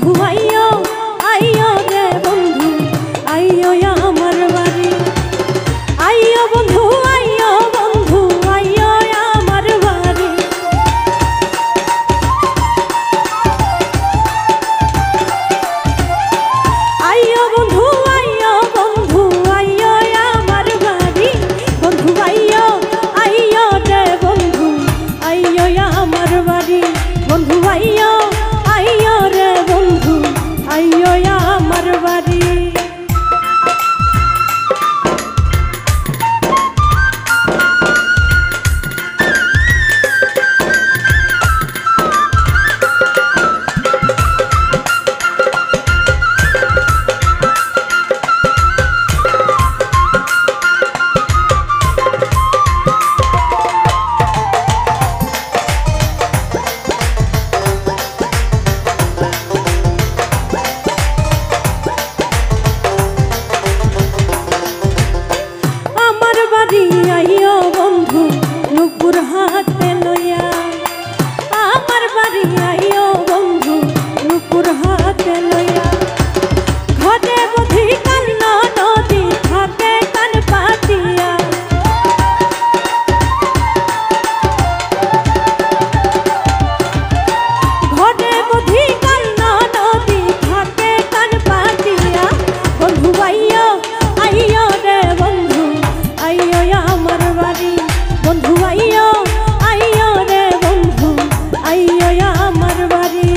বন্ধু আইয়ো আইয়ো রে বন্ধু আইয়ো আমার বাড়ি আইয়ো বন্ধু আইয়ো বন্ধু আইয়ো আমার বাড়ি আইয়ো বন্ধু আইয়ো বন্ধু আইয়ো আমার বাড়ি বন্ধু আইয়ো আইয়ো রে বন্ধু আইয়ো আমার বাড়ি বন্ধু আইয়ো আইয়ো রে বন্ধু আইয়ো আমার বাড়ি আইয়ো বন্ধু নুপুর হাতে লইয়া আমার বাড়ি আইয়ো বন্ধু নুপুর হাতে লইয়া ঘরে বুঝি কান্না নদী থাকে কান পাতিয়া ঘরে বুঝি কান্না নদী থাকে কান পাতিয়া বন্ধু আইয়ো আইয়ো রে বন্ধু আইয়ো আমার বাড়ি বন্ধু আইয়ো আইয়ো রে বন্ধু আইয়ো আমার বাড়ি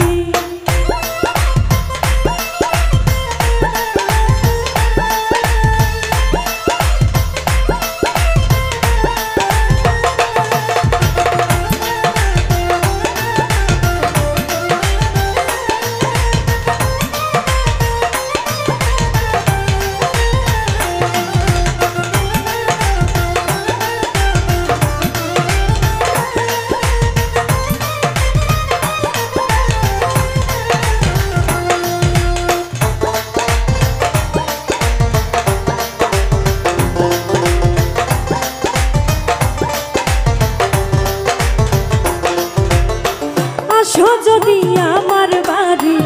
আসো যদি আমার বাড়ি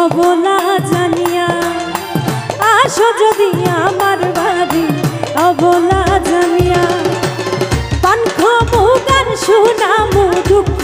অবলা জানিয়া আসো যদি আমার বাড়ি অবলা জানিয়া পান খাবো গান শুনামু দুঃখ